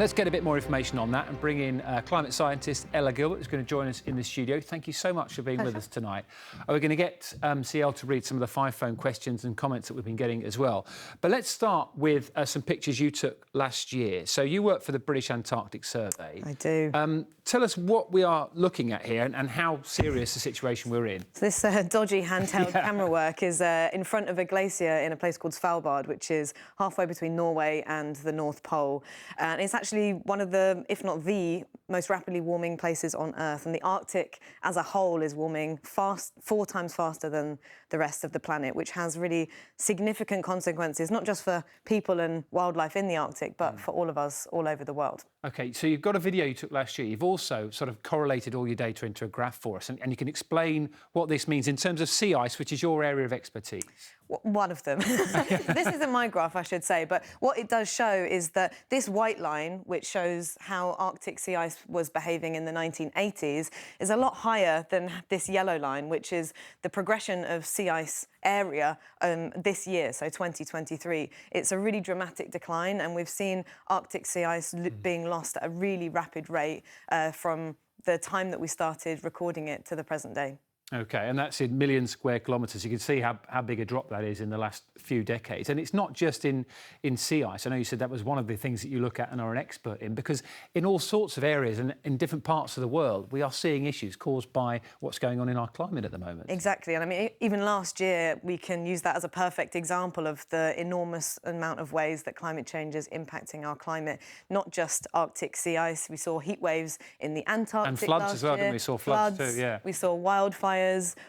Let's get a bit more information on that and bring in climate scientist Ella Gilbert, who's going to join us in the studio. Thank you so much for being with us tonight. We're going to get CL to read some of the 5-phone questions and comments that we've been getting as well. But let's start with some pictures you took last year. So you work for the British Antarctic Survey. I do. Tell us what we are looking at here and how serious the situation we're in. So this dodgy handheld camera work is in front of a glacier in a place called Svalbard, which is halfway between Norway and the North Pole. And it's actually one of the, if not the, most rapidly warming places on Earth. And the Arctic as a whole is warming 4 times faster than the rest of the planet, which has really significant consequences, not just for people and wildlife in the Arctic, but for all of us all over the world. OK, so you've got a video you took last year. You've also sort of correlated all your data into a graph for us, and you can explain what this means in terms of sea ice, which is your area of expertise. One of them. This isn't my graph, I should say, but what it does show is that this white line, which shows how Arctic sea ice was behaving in the 1980s, is a lot higher than this yellow line, which is the progression of sea ice area this year, so 2023. It's a really dramatic decline, and we've seen Arctic sea ice being lost at a really rapid rate from the time that we started recording it to the present day. OK, and that's in million square kilometres. You can see how big a drop that is in the last few decades. And it's not just in sea ice. I know you said that was one of the things that you look at and are an expert in, because in all sorts of areas and in different parts of the world, we are seeing issues caused by what's going on in our climate at the moment. Exactly. And I mean, even last year, we can use that as a perfect example of the enormous amount of ways that climate change is impacting our climate, not just Arctic sea ice. We saw heat waves in the Antarctic and floods last as well, year. didn't we? Saw floods too, yeah. We saw wildfires.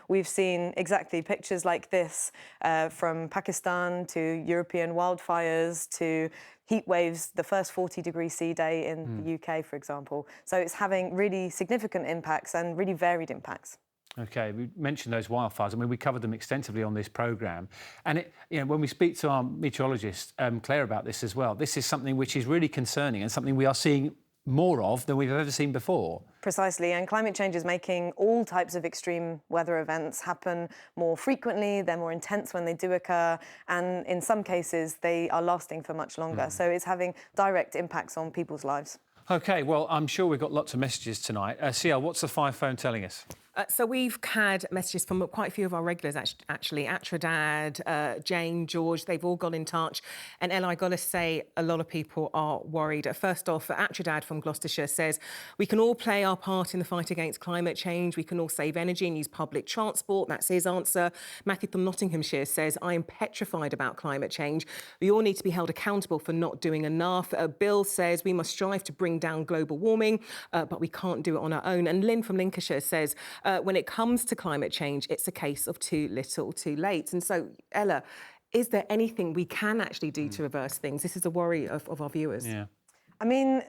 We've seen exactly pictures like this from Pakistan to European wildfires to heat waves, the first 40-degree C day in the UK, for example. So it's having really significant impacts and really varied impacts. OK, we mentioned those wildfires. I mean, we covered them extensively on this programme. And, when we speak to our meteorologist, Claire, about this as well, this is something which is really concerning and something we are seeing more of than we've ever seen before. Precisely, and climate change is making all types of extreme weather events happen more frequently. They're more intense when they do occur, and in some cases they are lasting for much longer. So it's having direct impacts on people's lives. OK, well, I'm sure we've got lots of messages tonight. CL, what's the 5-phone telling us? So we've had messages from quite a few of our regulars, actually. Atradad, Jane, George, they've all got in touch. And Ella, I got to say, a lot of people are worried. First off, Atradad from Gloucestershire says, we can all play our part in the fight against climate change. We can all save energy and use public transport. That's his answer. Matthew from Nottinghamshire says, I am petrified about climate change. We all need to be held accountable for not doing enough. Bill says, we must strive to bring down global warming, but we can't do it on our own. And Lynn from Lincolnshire says, when it comes to climate change, it's a case of too little, too late. And so, Ella, is there anything we can actually do to reverse things? This is a worry of our viewers. Yeah. I mean,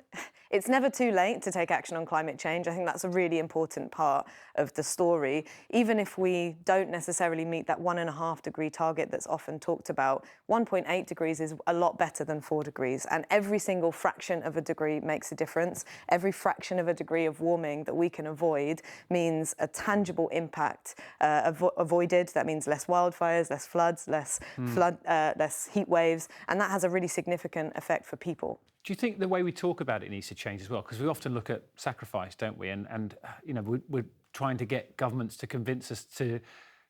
it's never too late to take action on climate change. I think that's a really important part of the story. Even if we don't necessarily meet that 1.5-degree target that's often talked about, 1.8 degrees is a lot better than 4 degrees. And every single fraction of a degree makes a difference. Every fraction of a degree of warming that we can avoid means a tangible impact avoided. That means less wildfires, less floods, less heat waves. And that has a really significant effect for people. Do you think the way we talk about it needs to change as well? Because we often look at sacrifice, don't we? And we're trying to get governments to convince us to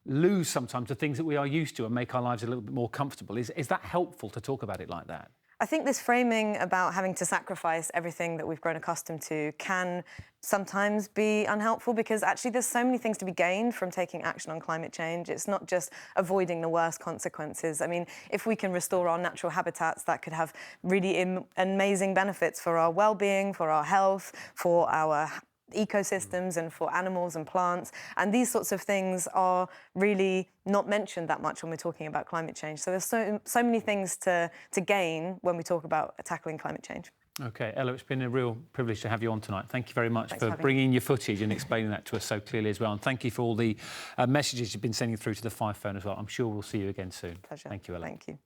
lose sometimes the things that we are used to and make our lives a little bit more comfortable. Is that helpful to talk about it like that? I think this framing about having to sacrifice everything that we've grown accustomed to can sometimes be unhelpful, because actually there's so many things to be gained from taking action on climate change. It's not just avoiding the worst consequences. I mean, if we can restore our natural habitats, that could have really amazing benefits for our well-being, for our health, for our ecosystems and for animals and plants. And these sorts of things are really not mentioned that much when we're talking about climate change. So there's so many things to gain when we talk about tackling climate change. OK, Ella, it's been a real privilege to have you on tonight. Thank you very much Thanks for bringing your footage and explaining that to us so clearly as well. And thank you for all the messages you've been sending through to the 5-phone as well. I'm sure we'll see you again soon. Pleasure. Thank you, Ella. Thank you.